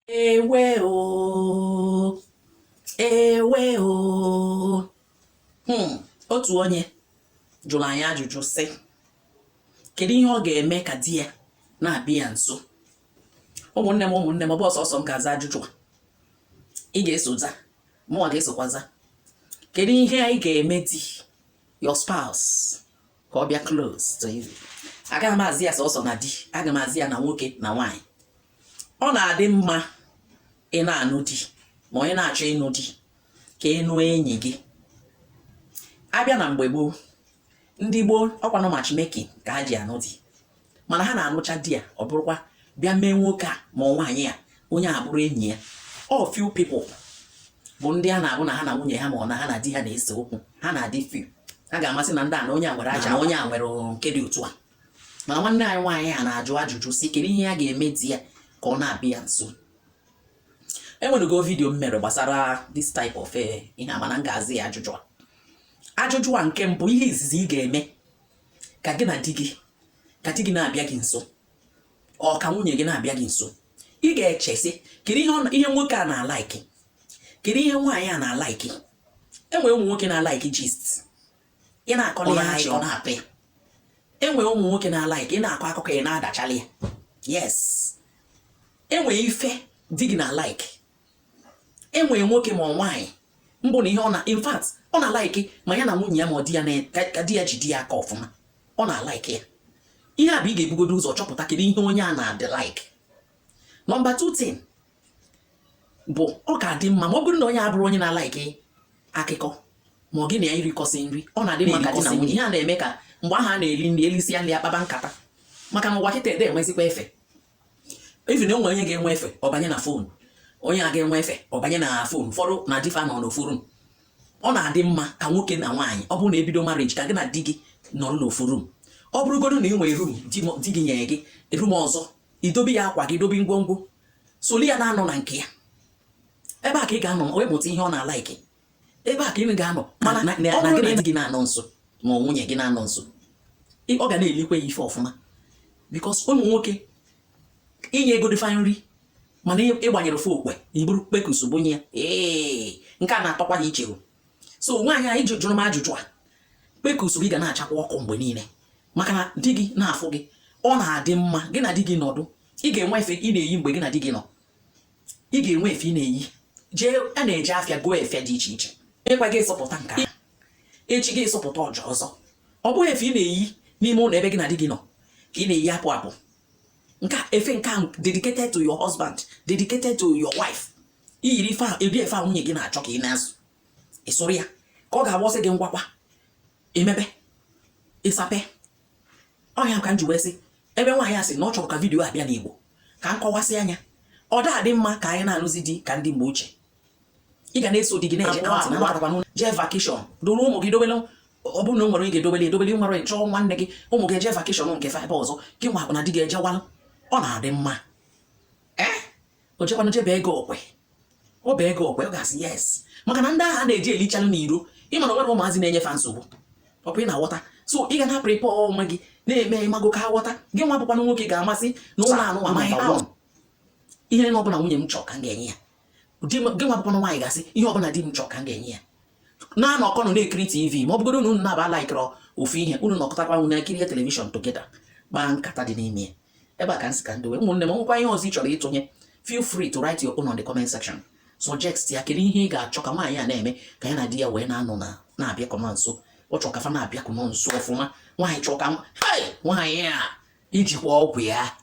Ewe o, ewe o. Otu onye jụrụ anyị ajụjụ sị, kedu ihe ọ ga-eme ka di ya na-abịa ya nso? Ụmụnne m ọ bụ ọsọsọ m ga-aza ajụjụ a. Ị ga-esoza, mụnwa ga-esokwaza. Kedu ihe anyị ga-eme di your spouse ka ọ bịa close to you? Agaghị m azị ya sọsọ na di, aga m azị ya na nwoke na nwaanyị. Ọ na-adị mma ị na-anụ di ma onye na-achọ ịnụ di ka ịnụ enyi gị. Abịa na mgbe gboo, ndị gboo ọkwanụ matchmaking ka ha ji anụ di, mana ha na-anụcha di ya ọ bụrụkwa bịa mee nwoke a ma nwaanyị a onye a bụrụ enyi ya. All few people bụ ndị a na-abụ na ha na nwunye ha ma ọ na ha na di ha na-ese okwu, ha na-adị few. Ha ga-amasị na ndị a na onye a nwere aja na onye a nwere nke dị otu a. Mana nwanne anyị nwaanyị a na-ajụ ajụjụ si kedu ihe ya ga-eme di ya ka ọ na-abịa nso. Enwerego vidio m mere gbasara this type of ihe amana m ga-azị ya ajụjụ a. Ajụjụ a nke mbụ, ihe izizi ị ga-eme ka gị na di gị na-abịa gị nso, ọ ka nwunye gị na-abịa gị nso, ị ga-echesi kedu ihe nwoke a na-alaiki, kedu ihe nwaanyị a na-alaiki. Enwere ụmụ nwoke na-alaiki gist, ị na-akọrọ ya achị ọ na-atọ ya. Enwere ụmụ nwoke na-alaiki ị na-akọ akụkọ ị na-adachala ya. Yes, enwere ife di gị na-alaiki. Enwere nwoke ma nwaanyị mbụ na ihe ọ na, in fact ọ na-alaiki ma ya na nwunye ya ma ọ di ya ka di ya ji di ya aka ọfụma, ọ na-alaiki ya. Ihe a bụ ị ga-ebugodo ụzọ chọpụta kedu ihe onye a na-adị like. Number 2 thing bụ ọ ga-adị mma ma ọ bụrụ na onye abụrụ onye na-alaiki akụkọ ma ọ gị na ya irikọsị nri. Ọ na-adị mma ka di na nwunye, ihe a na-eme ka mgbe ahụ a na-eri nri elisia nri akpaba nkata, maka na ụwa kịta ede enwezikwa efe. Even na onwe onye ga-enwe efe ọ banye na fon, onye a ga-enwe efe ọ banye na fon, ụfọdụ na difa nọ n'ofu. Ọ na-adị mma ka nwoke na nwaanyị ọ bụrụ na ebido marriage ka gị na di gị nọrọ n'ofu room. Ọ bụrụgodo na ị nwere room di gị nyere gị room ọzọ, idobe ya akwa gị, dobe ngwongwo, soli ya na-anọ na nke ya. Ebe a ka ị ga-anọ wepụta ihe ọ na-alaiki. Ebe a ka ị ga-anọ mana na gị na di gị na-anọ nso ma nwunye gị na-anọ nso, ọ ga na-elikwe ya ife ọfụma. Because ụmụ nwoke inye ego dịfa nri mana ịgbanyere ofe okwe iburu kpekus bonye ya, nke a na-atọkwa ya iche. So nwaanyị anyị jụrụ m ajụjụ a, kpekus gị ga na-achakwa ọkụ mgbe niile maka na di gị na-afụ gị. Ọ na-adị mma gị na di gị nọdụ, ị ga-enwe efe ị na-eyi mgbe gị na di gị nọ, ị ga-enwe efe ị na-eyi jee a na-eje afịa gụọ efe dị iche iche. Ịkwa gị ịsọpụta nke a, echi gị ịsọpụta ọjọ ọzọ. Ọ bụghị efe ị na-eyi n'ime ụlọ ebe gị na di gị nọ ka ị na-eyi apụ apụ. Nke efe nke ahụ dedicated to your husband, dedicated to your wife. Iyiri efe a nwunye gị na-achọ ka ị na-azụ, ịsụrụ ya ka ọ ga-agbọsị gị ngwakwa emebe ịsape. Ọnya ka m ji wee sị ebe nwaanyị a sị na ọ chọrọ ka vidiyo abịa n'Igbo ka m kọwasị anya. Ọ dị mma ka anyị na-alụzi di ka ndị mgbe ochie. Ị ga na-eso di gị na-eje out na nwatakwanụ jee vacation, doro ụmụ gị dobele. Ọ bụrụ na o nwere onye ga-edobele nwere chọọ nwanne gị, ụmụ gị eje vacation nke fa ebe ọzọ, gị nwa bụ na di gị ejewalụ. Ọ na-adị mma o jekwanụ jebe ego okwe, ọ bụ ego okwe, ọ ga-asị yes, maka na ndị agha na-eji elichalụ n'iro. Ịma na nwere ụmụazị na-enyefe nsogbu, ọ bụ ị na-aghọta. So ị ga na-aprịpọ onwe gị na-eme ịmago ka ghọta. Gị nwa bụkwanụ nwoke ga-amasị na ụlọ anụ amaghị ahụ ihe na ọbụla nwunye m chọọ ka m ga-enye ya. Gị nwa bụkwanụ nwaanyị ga-asị ihe ọbụla di m chọọ ka m ga-enye ya. Na-anọkọ nọ na-ekiri TV ma ọ bụgodo na unu na-aba laikịrọ ofu ihe, unu nọkọtakwa unu na-ekiri telivishọn togeda gbaa nkata dị n'ime ya. Ebe a ka nsị ka ndị ụmụnne m nwekwa ihe ọzọ ị chọrọ ịtụnye, feel free to write your own on the comment section. Suggest ya kedu ihe ị ga-achọ ka nwaanyị a na-eme ka ya na di ya wee na-anọ na-abịakọ nso. Ọ chọrọ ka fa na-abịakọ nso ọfụma. Nwaanyị chọọ ka nwaanyị a ijikwa ọgwụ ya